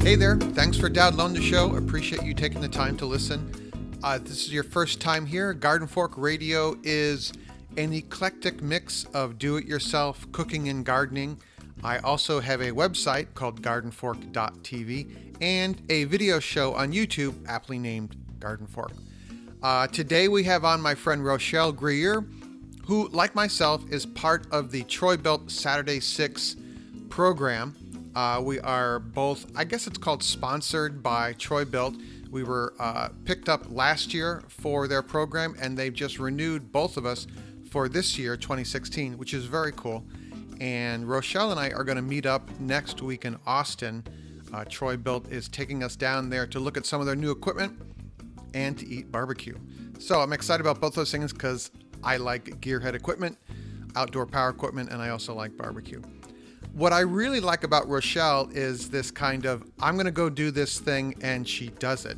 Hey there, thanks for downloading the show. Appreciate you taking the time to listen. This is your first time here. Garden Fork Radio is an eclectic mix of do-it-yourself cooking and gardening. I also have a website called gardenfork.tv and a video show on YouTube aptly named Garden Fork. Today we have on my friend Rochelle Greayer, who, like myself, is part of the Troy Built Saturday 6 program. We are both, I guess it's called sponsored by Troy Built. We were picked up last year for their program, and they've just renewed both of us for this year, 2016, which is very cool. And Rochelle and I are going to meet up next week in Austin. Troy Built is taking us down there to look at some of their new equipment and to eat barbecue. So I'm excited about both those things because I like gearhead equipment, outdoor power equipment, and I also like barbecue. What I really like about Rochelle is this kind of, I'm going to go do this thing, and she does it.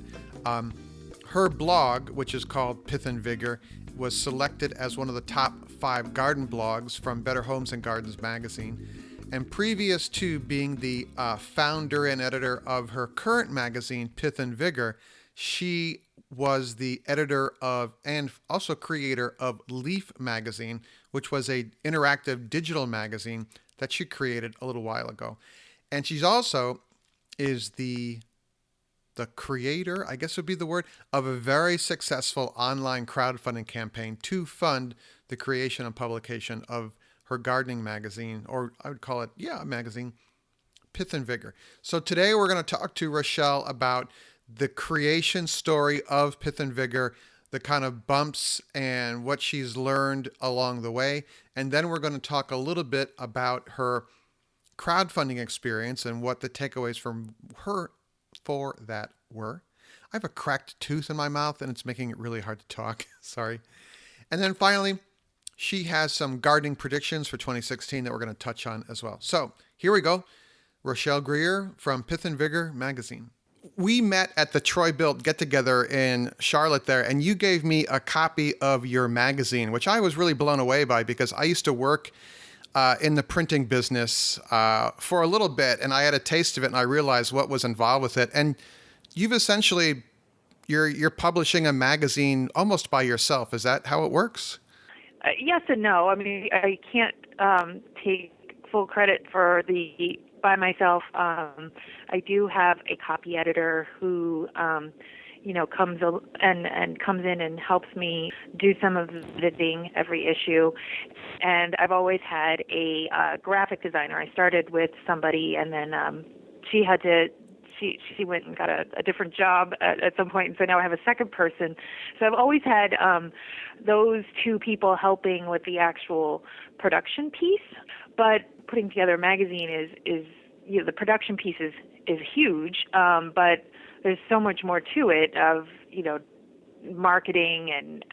Her blog, which is called Pith Vigor, was selected as one of the top 5 garden blogs from Better Homes and Gardens magazine. And previous to being the founder and editor of her current magazine, Pith Vigor, she was the editor of and also creator of Leaf magazine, which was an interactive digital magazine that she created a little while ago. And she's also is the creator, I guess would be the word, of a very successful online crowdfunding campaign to fund the creation and publication of her gardening magazine, or I would call it, a magazine, Pith Vigor. So today we're going to talk to Rochelle about the creation story of Pith Vigor, the kind of bumps and what she's learned along the way. And then we're going to talk a little bit about her crowdfunding experience and what the takeaways from her for that were. I have a cracked tooth in my mouth and it's making it really hard to talk. Sorry. And then finally, she has some gardening predictions for 2016 that we're going to touch on as well. So here we go. Rochelle Greayer from Pith Vigor magazine. We met at the Troy Built get-together in Charlotte there, and you gave me a copy of your magazine, which I was really blown away by because I used to work in the printing business for a little bit, and I had a taste of it, and I realized what was involved with it. And you've essentially, you're publishing a magazine almost by yourself. Is that how it works? Yes and no. I mean, I can't take full credit for the by myself. I do have a copy editor who, comes in and helps me do some of the editing every issue. And I've always had a graphic designer. I started with somebody, and then she went and got a different job at some point, and so now I have a second person. So I've always had those two people helping with the actual production piece. But putting together a magazine is the production piece is huge, but there's so much more to it of marketing and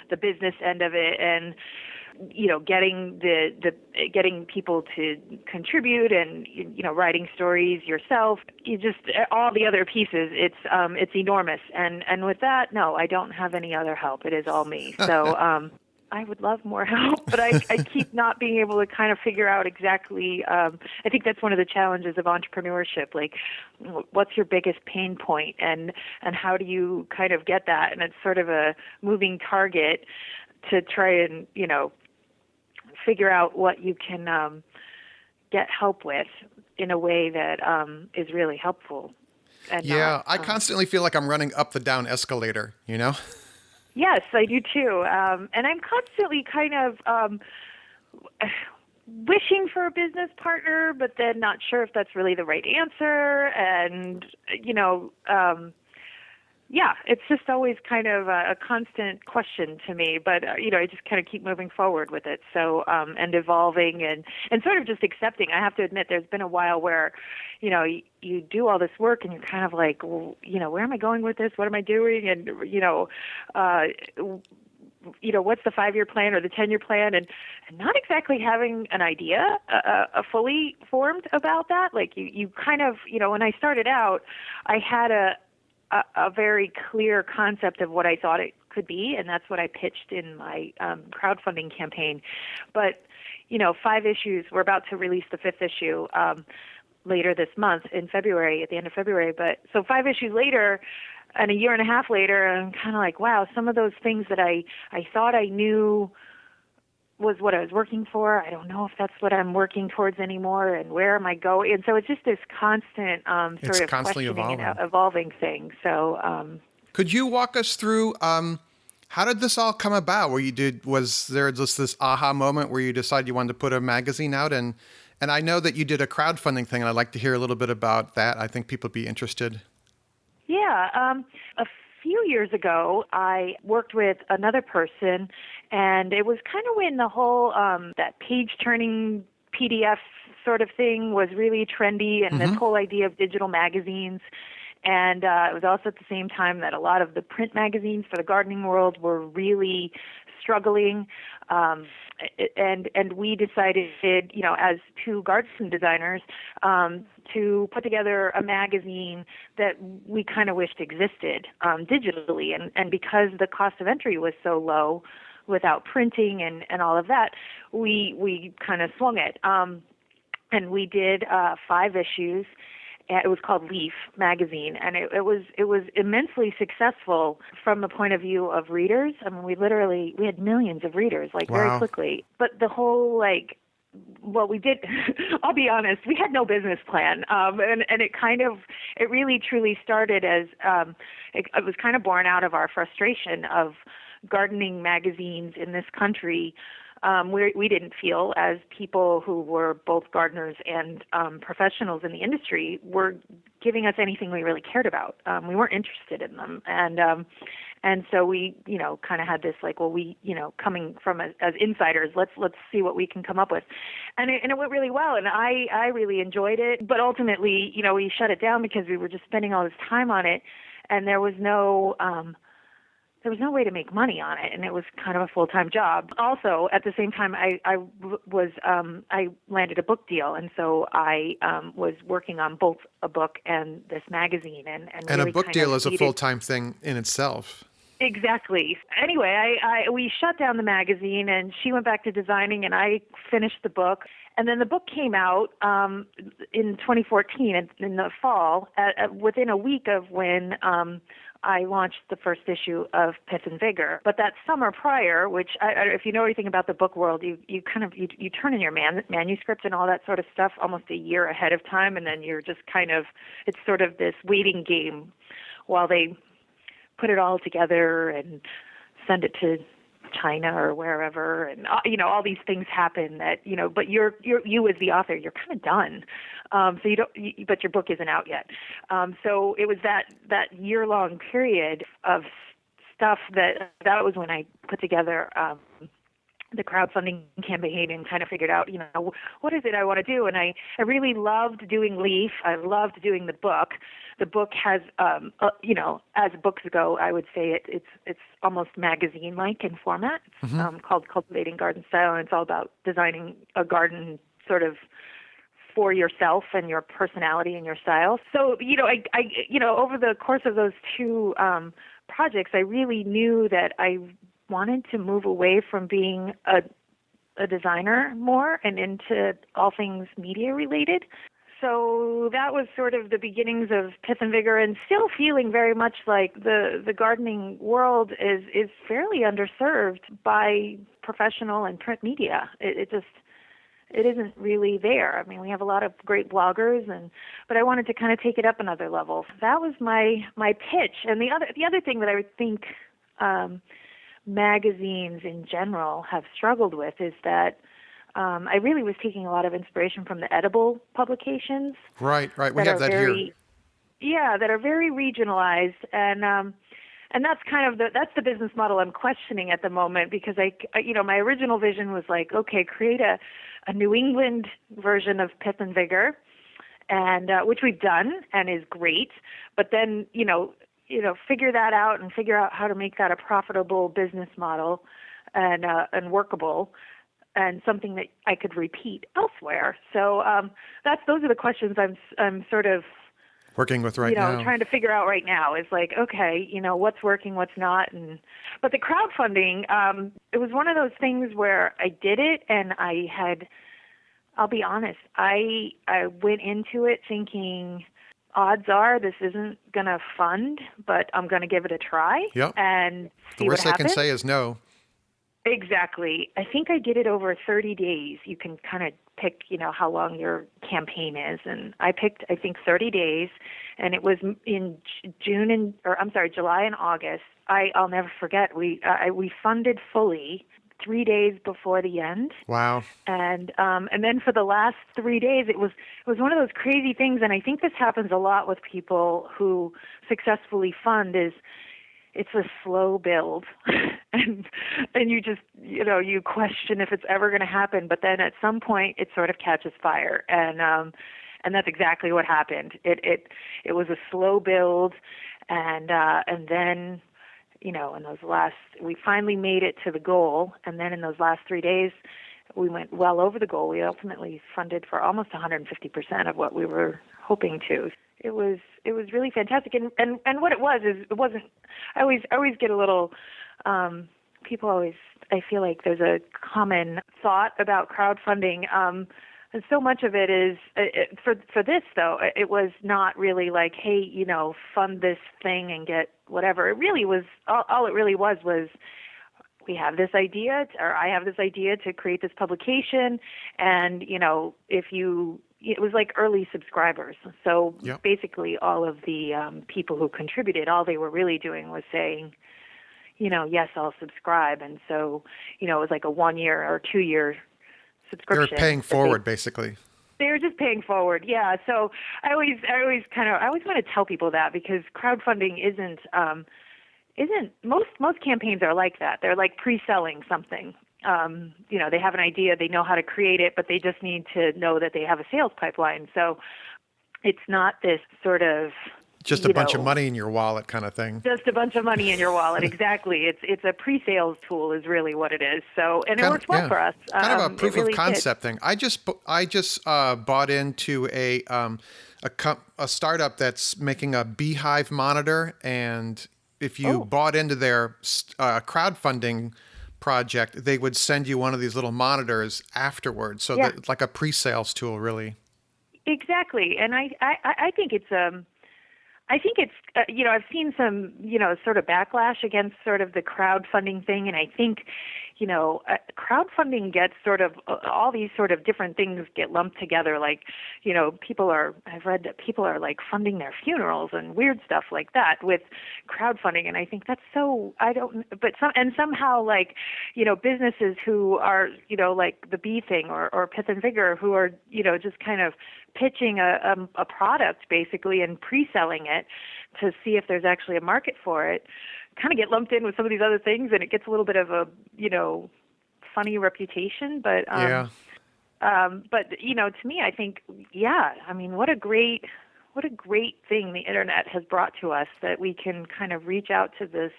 the business end of it, and getting people to contribute and writing stories yourself. You just all the other pieces. It's enormous, and with that, no, I don't have any other help. It is all me. So. I would love more help, but I keep not being able to kind of figure out exactly. I think that's one of the challenges of entrepreneurship. Like, what's your biggest pain point, and how do you kind of get that? And it's sort of a moving target to try and figure out what you can get help with in a way that is really helpful. And I constantly feel like I'm running up the down escalator. Yes, I do too. And I'm constantly kind of wishing for a business partner, but then not sure if that's really the right answer. And, it's just always kind of a constant question to me. But, I just kind of keep moving forward with it. So, and evolving and sort of just accepting. I have to admit, there's been a while where, you do all this work and you're kind of like, well, where am I going with this? What am I doing? And, what's the 5-year plan or the 10-year plan? And not exactly having an idea, fully formed about that. Like you kind of, when I started out, I had a very clear concept of what I thought it could be, and that's what I pitched in my crowdfunding campaign. But, 5 issues, we're about to release the 5th issue. later this month in February, at the end of February. But so 5 issues later, and a year and a half later, I'm kind of like, wow, some of those things that I thought I knew was what I was working for. I don't know if that's what I'm working towards anymore, and where am I going? And so it's just this constant It's sort of constantly questioning evolving. and evolving thing. So Could you walk us through how did this all come about? Was there just this aha moment where you decided you wanted to put a magazine out? And I know that you did a crowdfunding thing, and I'd like to hear a little bit about that. I think people would be interested. yeah, a few years ago, I worked with another person, and it was kind of when the whole that page-turning PDF sort of thing was really trendy, and this whole idea of digital magazines. And it was also at the same time that a lot of the print magazines for the gardening world were really struggling. And we decided, as two garden designers, to put together a magazine that we kind of wished existed digitally. And because the cost of entry was so low without printing and all of that, we kind of swung it. And we did 5 issues. It was called Leaf magazine, and it was immensely successful from the point of view of readers. I mean, we had millions of readers, very quickly. But the whole we did. I'll be honest, we had no business plan, and it really truly started as it was kind of born out of our frustration of gardening magazines in this country. We didn't feel, as people who were both gardeners and professionals in the industry, were giving us anything we really cared about. We weren't interested in them, and so we, kind of had this coming from as insiders, let's see what we can come up with, and it went really well, and I really enjoyed it. But ultimately, we shut it down because we were just spending all this time on it, and there was no way to make money on it, and it was kind of a full-time job. Also, at the same time, I landed a book deal, and so I was working on both a book and this magazine. And really a book deal is a full-time thing in itself. Exactly. Anyway, we shut down the magazine, and she went back to designing, and I finished the book. And then the book came out in 2014, in the fall, within a week of when I launched the first issue of Pith Vigor. But that summer prior, which if you know anything about the book world, you turn in your manuscript and all that sort of stuff almost a year ahead of time, and then you're just it's sort of this waiting game while they put it all together and send it to China or wherever, and all these things happen that but you as the author, you're kind of done. But your book isn't out yet. So it was that year-long period of stuff that was when I put together the crowdfunding campaign and kind of figured out, what is it I want to do? And I really loved doing Leaf. I loved doing the book. The book has, as books go, I would say it's almost magazine-like in format. It's called Cultivating Garden Style, and it's all about designing a garden sort of for yourself and your personality and your style. So, I over the course of those 2 projects, I really knew that I wanted to move away from being a designer more and into all things media related. So that was sort of the beginnings of Pith Vigor, and still feeling very much like the gardening world is fairly underserved by professional and print media. It isn't really there. I mean, we have a lot of great bloggers, but I wanted to kind of take it up another level. That was my pitch. And the other thing that I would think magazines in general have struggled with is that I really was taking a lot of inspiration from the edible publications. Right. We have that here. Yeah, that are very regionalized, and that's kind of that's the business model I'm questioning at the moment, because my original vision was okay, create a New England version of Pith Vigor, and which we've done and is great, but then figure that out and figure out how to make that a profitable business model and workable, and something that I could repeat elsewhere. So those are the questions I'm sort of working with right now. Trying to figure out right now is okay, what's working, what's not. But the crowdfunding, it was one of those things where I did it, and I had I'll be honest. I went into it thinking odds are this isn't going to fund, but I'm going to give it a try Yep. and The see what worst they can happens. say is no. Exactly. I think I did it over 30 days. You can kind of pick, how long your campaign is. And I picked, I think, 30 days. And it was in July and August. I'll never forget. We funded fully 3 days before the end. Wow. And then for the last 3 days, it was one of those crazy things. And I think this happens a lot with people who successfully fund is it's a slow build and you just, you question if it's ever going to happen. But then at some point it sort of catches fire. And that's exactly what happened. It was a slow build. And then, in those we finally made it to the goal. And then in those last 3 days, we went well over the goal. We ultimately funded for almost 150% of what we were hoping to. It was really fantastic. And what it was is it wasn't. I always get a little. People always. I feel like there's a common thought about crowdfunding. And so much of it is for this though. It was not really like, hey, fund this thing and get whatever. It really was. All it really was we have this idea, or I have this idea to create this publication, and it was like early subscribers. So Yep. basically all of the people who contributed, all they were really doing was saying, yes, I'll subscribe. And so, it was like a 1 year or 2 year They're subscription. paying forward, basically. They were just paying forward. Yeah. So I always want to tell people that, because crowdfunding isn't most campaigns are like that. They're like pre-selling something. They have an idea, they know how to create it, but they just need to know that they have a sales pipeline. So it's not this sort of Just a bunch of money in your wallet kind of thing. Just a bunch of money in your wallet. Exactly. It's a pre-sales tool is really what it is. So, and it works well for us. Kind of a proof really of concept thing. I just bought into a startup that's making a beehive monitor, and if you bought into their crowdfunding project, they would send you one of these little monitors afterwards. So that it's like a pre-sales tool, really. Exactly. And I think it's I've seen some, sort of backlash against sort of the crowdfunding thing. And I think, crowdfunding gets sort of all these sort of different things get lumped together. Like, I've read that people are like funding their funerals and weird stuff like that with crowdfunding. And I think that's somehow like, businesses who are, like the bee thing or Pith Vigor, who are, just kind of pitching a product basically and pre-selling it to see if there's actually a market for it, kind of get lumped in with some of these other things, and it gets a little bit of a funny reputation. But to me, I think what a great thing the internet has brought to us, that we can kind of reach out to this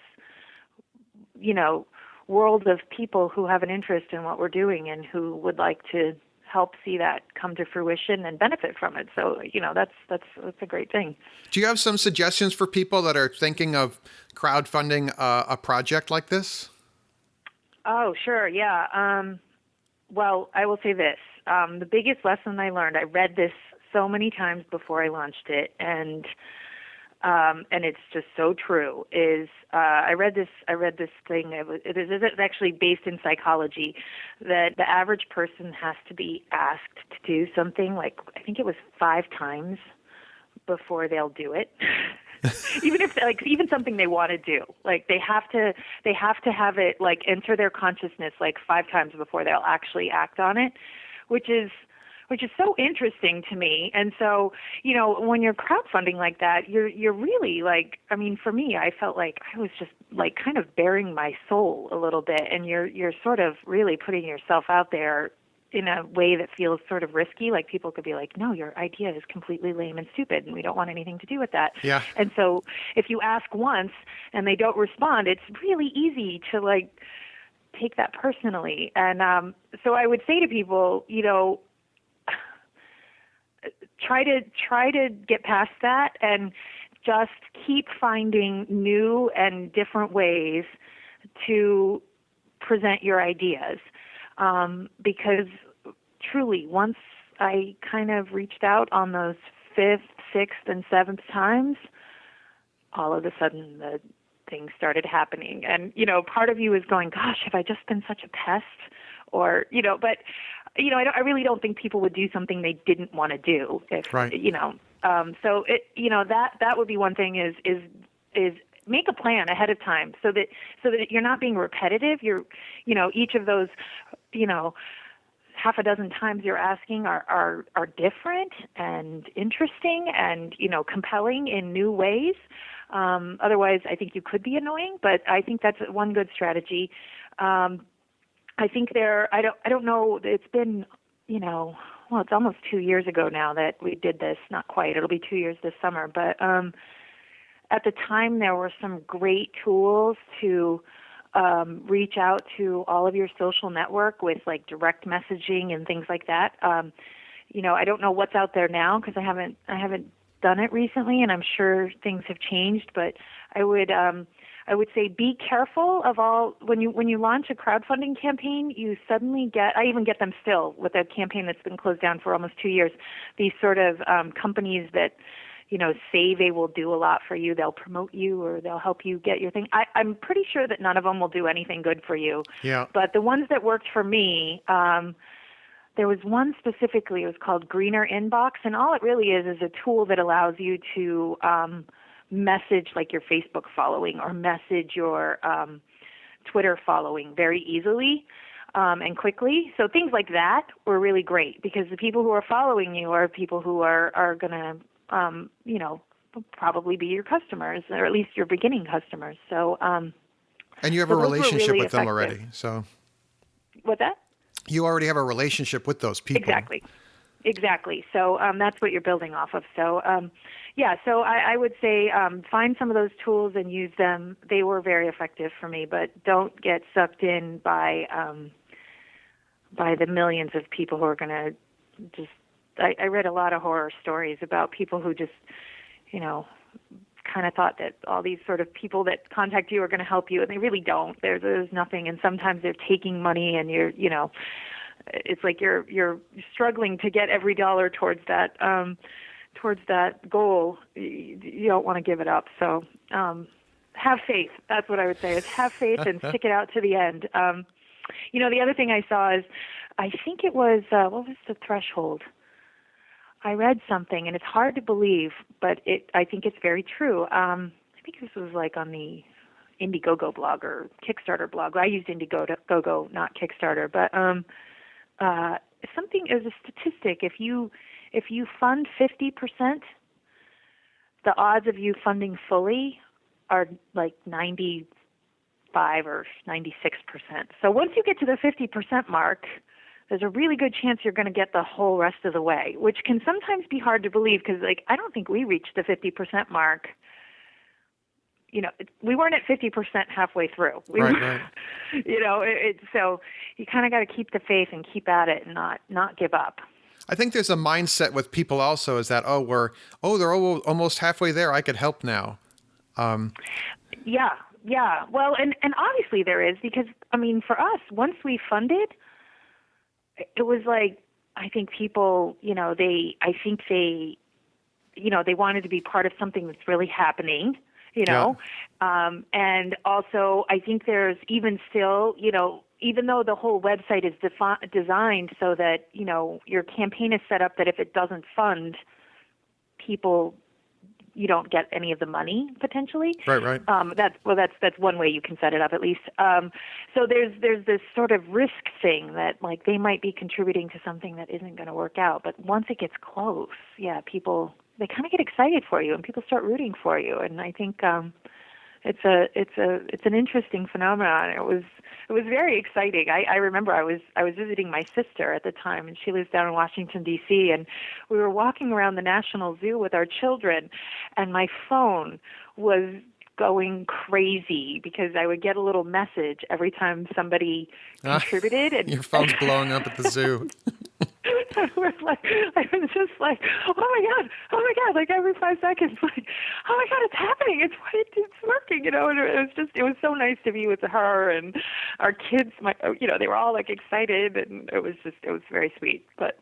world of people who have an interest in what we're doing and who would like to help see that come to fruition and benefit from it. So, that's a great thing. Do you have some suggestions for people that are thinking of crowdfunding a project like this? Oh, sure. Yeah. Well, I will say this. The biggest lesson I learned, I read this so many times before I launched it, and it's just so true, is I read this thing. It's actually based in psychology, that the average person has to be asked to do something, like I think it was 5 times before they'll do it. even something they want to do, like they have to have it like enter their consciousness like 5 times before they'll actually act on it, which is so interesting to me. And so, when you're crowdfunding like that, you're really like, I mean, for me, I felt like I was just like kind of bearing my soul a little bit, and you're sort of really putting yourself out there in a way that feels sort of risky. Like people could be like, no, your idea is completely lame and stupid, and we don't want anything to do with that. Yeah. And so if you ask once and they don't respond, it's really easy to like take that personally. And so I would say to people, try to get past that and just keep finding new and different ways to present your ideas. Because truly, once I kind of reached out on those 5th, 6th, and 7th times, all of a sudden the things started happening. And, part of you is going, gosh, have I just been such a pest? Or, but, I really don't think people would do something they didn't want to do. If, Right. So that would be one thing is make a plan ahead of time so that you're not being repetitive. You're, each of those, half a dozen times you're asking are different and interesting and, compelling in new ways. Otherwise, I think you could be annoying, but I think that's one good strategy. I think I don't know, it's been, it's almost 2 years ago now that we did this. Not quite. It'll be 2 years this summer. But at the time, there were some great tools to reach out to all of your social network with like direct messaging and things like that. I don't know what's out there now because I haven't done it recently, and I'm sure things have changed. But I would say be careful of all when you launch a crowdfunding campaign. You suddenly I even get them still with a campaign that's been closed down for almost 2 years. These sort of companies that say they will do a lot for you. They'll promote you or they'll help you get your thing. I'm pretty sure that none of them will do anything good for you. Yeah. But the ones that worked for me, there was one specifically. It was called Greener Inbox, and all it really is a tool that allows you to message like your Facebook following or message your Twitter following very easily and quickly. So things like that were really great because the people who are following you are people who are going to, probably be your customers or at least your beginning customers. So, and you have a relationship really with them effective. already. So What's that? You already have a relationship with those people. Exactly. So that's what you're building off of. So, so I would say find some of those tools and use them. They were very effective for me, but don't get sucked in by the millions of people who are going to just – I read a lot of horror stories about people who just, kind of thought that all these sort of people that contact you are going to help you, and they really don't. There's nothing, and sometimes they're taking money, and it's like you're struggling to get every dollar towards that goal. You don't want to give it up. So have faith. That's what I would say is have faith and stick it out to the end. The other thing I saw is I think it was what was the threshold? I read something, and it's hard to believe, but I think it's very true. I think this was like on the Indiegogo blog or Kickstarter blog. I used Indiegogo, not Kickstarter, but it was a statistic. If you fund 50%, the odds of you funding fully are like 95 or 96%. So once you get to the 50% mark, there's a really good chance you're going to get the whole rest of the way, which can sometimes be hard to believe because, I don't think we reached the 50% mark. We weren't at 50% halfway through. Right. So you kind of got to keep the faith and keep at it and not give up. I think there's a mindset with people also is that, they're almost halfway there. I could help now. Yeah. Well, and obviously there is because, for us, once we funded, it was like, I think people, they wanted to be part of something that's really happening, Yeah. And also I think there's even still, even though the whole website is designed so that, your campaign is set up that if it doesn't fund people, you don't get any of the money potentially. Right. That's one way you can set it up at least. So there's this sort of risk thing that like they might be contributing to something that isn't going to work out. But once it gets close, people they kind of get excited for you and people start rooting for you. And I think it's an interesting phenomenon. It was very exciting. I remember I was visiting my sister at the time, and she lives down in Washington D.C. and we were walking around the National Zoo with our children, and my phone was going crazy because I would get a little message every time somebody contributed. And your phone's blowing up at the zoo. I was just like, oh my God, like every 5 seconds, like, oh my God, it's happening, it's working, and it was so nice to be with her and our kids. They were all like excited, and it was very sweet. But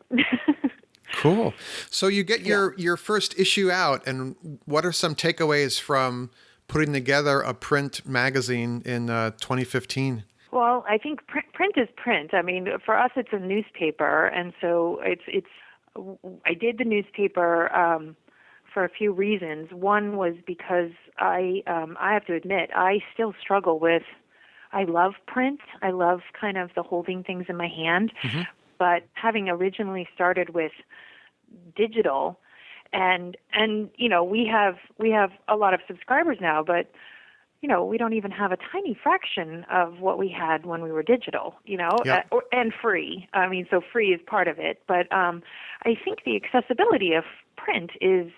cool. So you get your first issue out, and what are some takeaways from putting together a print magazine in 2015? Well, I think print is print. I mean, for us, it's a newspaper, and so it's. I did the newspaper for a few reasons. One was because I have to admit, I still struggle with. I love print. I love kind of the holding things in my hand, but having originally started with digital, and we have a lot of subscribers now, but we don't even have a tiny fraction of what we had when we were digital, Yep. and free. I mean, so free is part of it, but I think the accessibility of print is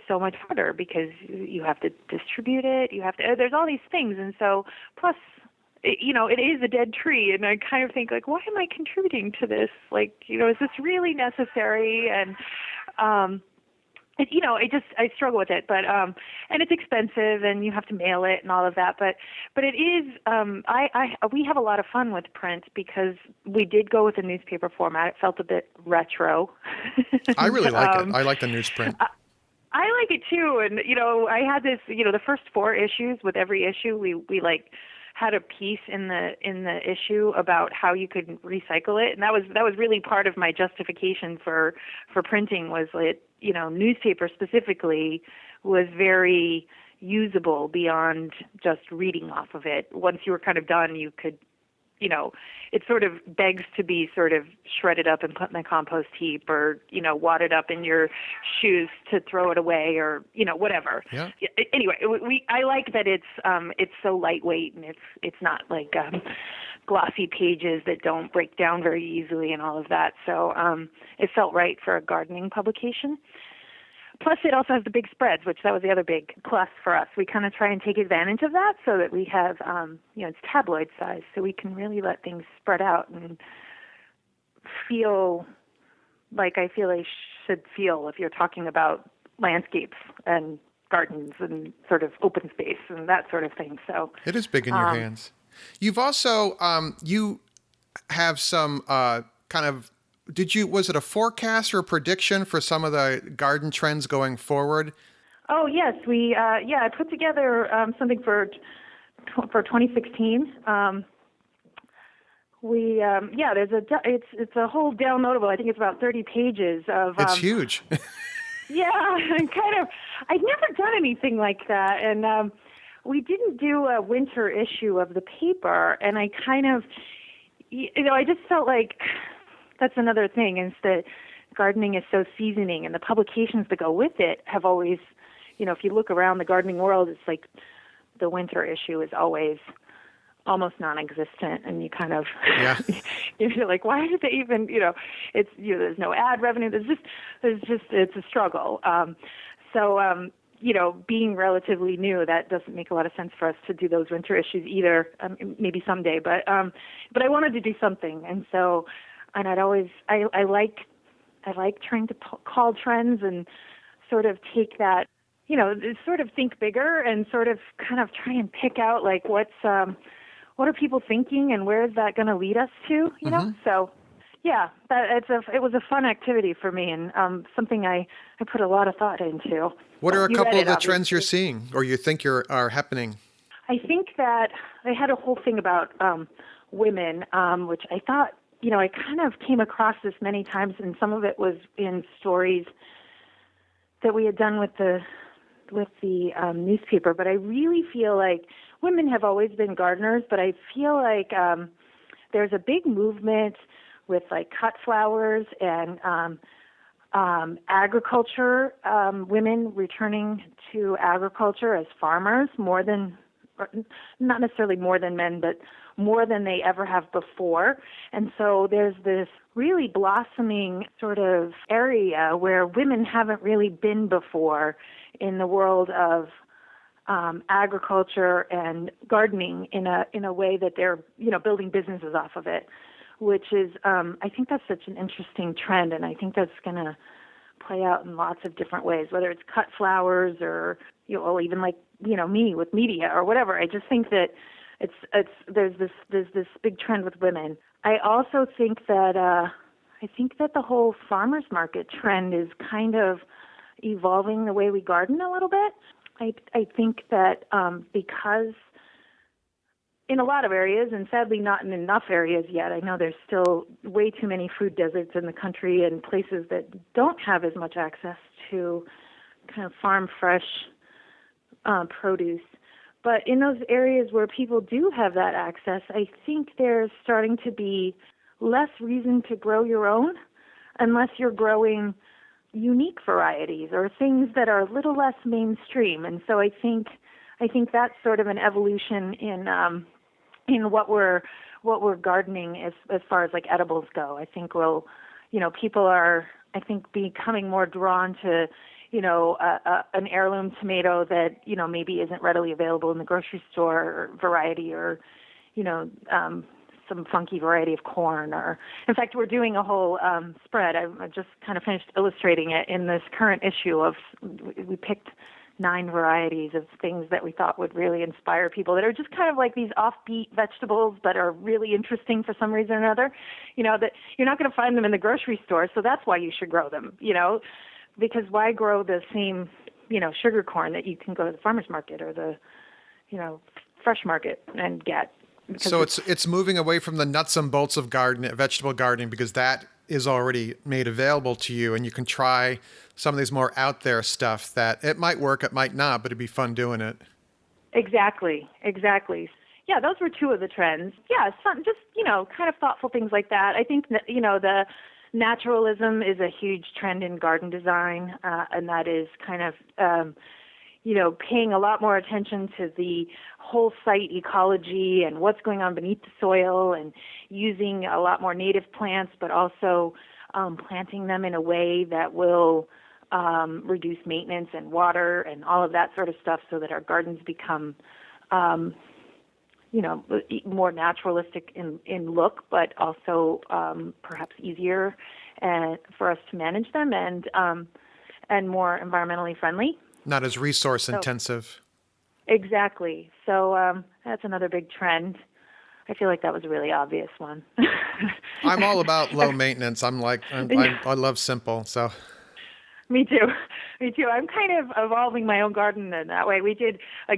so much harder because you have to distribute it. There's all these things, and so plus, it is a dead tree, and I kind of think like, why am I contributing to this? Like, is this really necessary? And I struggle with it, but and it's expensive, and you have to mail it and all of that. But it is. We have a lot of fun with print because we did go with the newspaper format. It felt a bit retro. I really like it. I like the newsprint. I like it too, and I had this. The first 4 issues. With every issue, we like had a piece in the issue about how you could recycle it, and that was really part of my justification for printing was that newspaper specifically was very usable beyond just reading off of it. Once you were kind of done, you could it sort of begs to be sort of shredded up and put in the compost heap, or wadded up in your shoes to throw it away, or whatever. Yeah. Anyway, I like that it's so lightweight, and it's not like glossy pages that don't break down very easily and all of that. So it felt right for a gardening publication. Plus, it also has the big spreads, which that was the other big plus for us. We kind of try and take advantage of that so that we have, it's tabloid size, so we can really let things spread out and feel like I feel they should feel if you're talking about landscapes and gardens and sort of open space and that sort of thing. So it is big in your hands. You've also you have some kind of. Was it a forecast or a prediction for some of the garden trends going forward? Oh, yes. I put together something for 2016. It's a whole downloadable. I think it's about 30 pages of. It's huge. Yeah, and I'd never done anything like that, and we didn't do a winter issue of the paper, and I kind of, I just felt like. That's another thing, is that gardening is so seasoning, and the publications that go with it have always, if you look around the gardening world, it's like the winter issue is always almost non-existent, and you kind of, you're like, why did they even, it's, there's no ad revenue, it's a struggle. Being relatively new, that doesn't make a lot of sense for us to do those winter issues either. Maybe someday, but I wanted to do something, and so. And I like trying to call trends and sort of take that, sort of think bigger and sort of kind of try and pick out like what are people thinking and where is that going to lead us to, know? So, yeah, it was a fun activity for me, and something I put a lot of thought into. What are a couple of the trends you're seeing or you think are happening? I think that I had a whole thing about women, which I thought. I kind of came across this many times, and some of it was in stories that we had done with the newspaper. But I really feel like women have always been gardeners, but I feel like there's a big movement with like cut flowers and agriculture, women returning to agriculture as farmers not necessarily more than men, but more than they ever have before. And so there's this really blossoming sort of area where women haven't really been before in the world of agriculture and gardening in a way that they're building businesses off of it. which is, I think that's such an interesting trend, and I think that's going to play out in lots of different ways, whether it's cut flowers or, or even like, me with media or whatever. I just think that there's this big trend with women. I also think that, the whole farmers market trend is kind of evolving the way we garden a little bit. I think that because in a lot of areas, and sadly not in enough areas yet, I know there's still way too many food deserts in the country and places that don't have as much access to kind of farm fresh produce. But in those areas where people do have that access, I think there's starting to be less reason to grow your own unless you're growing unique varieties or things that are a little less mainstream. And so I think that's sort of an evolution in what we're gardening as far as like edibles go. I think people are, I think, becoming more drawn to, an heirloom tomato that, maybe isn't readily available in the grocery store variety, or, some funky variety of corn. Or, in fact, we're doing a whole spread. I just kind of finished illustrating it in this current issue we picked 9 varieties of things that we thought would really inspire people that are just kind of like these offbeat vegetables but are really interesting for some reason or another, that you're not going to find them in the grocery store. So that's why you should grow them, because why grow the same, sugar corn that you can go to the farmer's market or the, fresh market and get. So it's moving away from the nuts and bolts of vegetable gardening, because that is already made available to you, and you can try some of these more out there stuff that it might work, it might not, but it'd be fun doing it. Exactly. Yeah, those were 2 of the trends. Yeah, it's fun, just, kind of thoughtful things like that. I think that, the naturalism is a huge trend in garden design, and that is kind of, paying a lot more attention to the whole site ecology and what's going on beneath the soil, and using a lot more native plants, but also planting them in a way that will reduce maintenance and water and all of that sort of stuff, so that our gardens become, more naturalistic in look, but also perhaps easier for us to manage them, and more environmentally friendly. Not as resource intensive. Exactly. So that's another big trend. I feel like that was a really obvious one. I'm all about low maintenance. I love simple. So. Me too. I'm kind of evolving my own garden in that way. We did a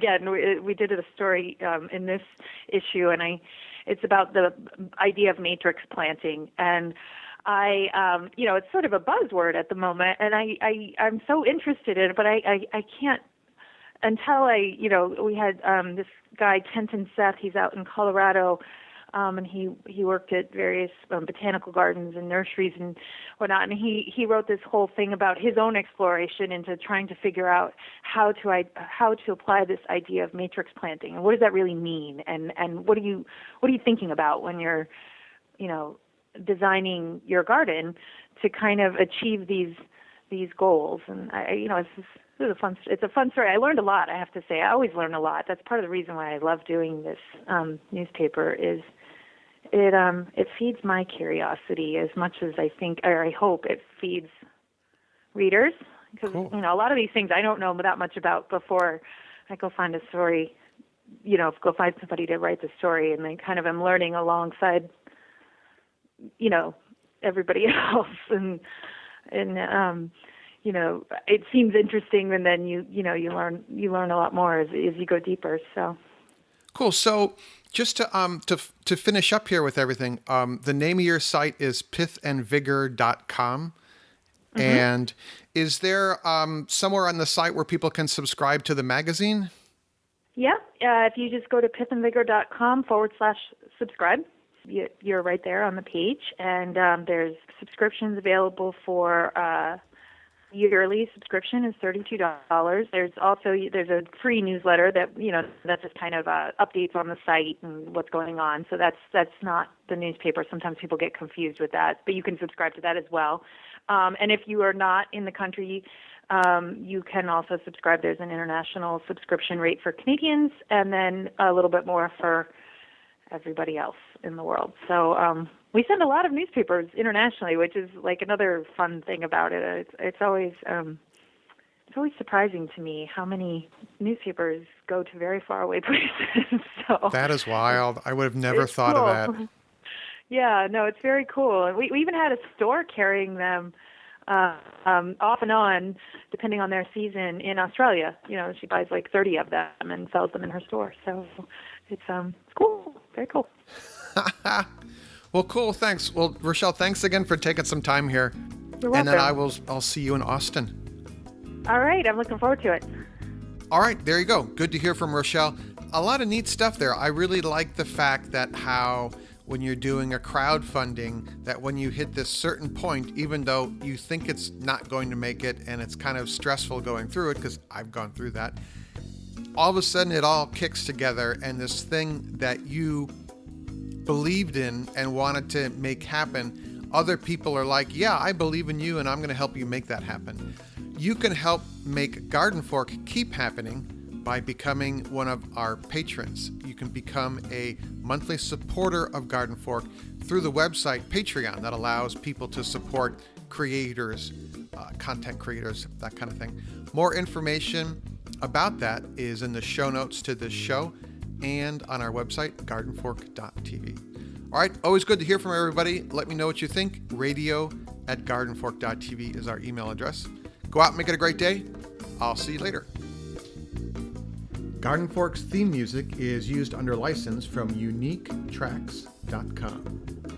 story in this issue, and it's about the idea of matrix planting, and it's sort of a buzzword at the moment, and I'm so interested in it, but I can't until we had this guy, Kenton Seth. He's out in Colorado, and he worked at various botanical gardens and nurseries and whatnot, and he wrote this whole thing about his own exploration into trying to figure out how to apply this idea of matrix planting, and what does that really mean, and what are you thinking about when you're designing your garden to kind of achieve these goals. And it's a fun story. I learned a lot, I have to say. I always learn a lot. That's part of the reason why I love doing this newspaper. Is it feeds my curiosity as much as I think, or I hope it feeds readers, because cool. A lot of these things I don't know that much about before I go find a story, go find somebody to write the story, and then kind of am learning alongside everybody else, and it seems interesting, and then you learn a lot more as you go deeper. So cool. So just to finish up here with everything, the name of your site is pithandvigor.com. Mm-hmm. And is there somewhere on the site where people can subscribe to the magazine? Yeah. If you just go to pithandvigor.com/subscribe, you're right there on the page, and there's subscriptions available for yearly subscription is $32. There's a free newsletter that's just kind of updates on the site and what's going on. So that's not the newspaper. Sometimes people get confused with that, but you can subscribe to that as well. And if you are not in the country, you can also subscribe. There's an international subscription rate for Canadians, and then a little bit more for everybody else in the world. So we send a lot of newspapers internationally, which is like another fun thing about it. It's always surprising to me how many newspapers go to very far away places. So that is wild. I would have never thought cool. of that. Yeah, no, it's very cool. And we even had a store carrying them off and on, depending on their season, in Australia. You know, she buys like 30 of them and sells them in her store. So it's cool, very cool. Well, cool. Thanks. Well, Rochelle, thanks again for taking some time here. You're welcome. And then I'll see you in Austin. All right, I'm looking forward to it. All right, there you go. Good to hear from Rochelle. A lot of neat stuff there. I really like the fact that how when you're doing a crowdfunding, that when you hit this certain point, even though you think it's not going to make it and it's kind of stressful going through it, because I've gone through that, all of a sudden it all kicks together, and this thing that you believed in and wanted to make happen, other people are like, yeah, I believe in you and I'm going to help you make that happen. You can help make Garden Fork keep happening by becoming one of our patrons. You can become a monthly supporter of Garden Fork through the website Patreon that allows people to support creators, content creators, that kind of thing. More information about that is in the show notes to this show and on our website, gardenfork.tv. All right, always good to hear from everybody. Let me know what you think. radio@gardenfork.tv is our email address. Go out and make it a great day. I'll see you later. Garden Fork's theme music is used under license from uniquetracks.com.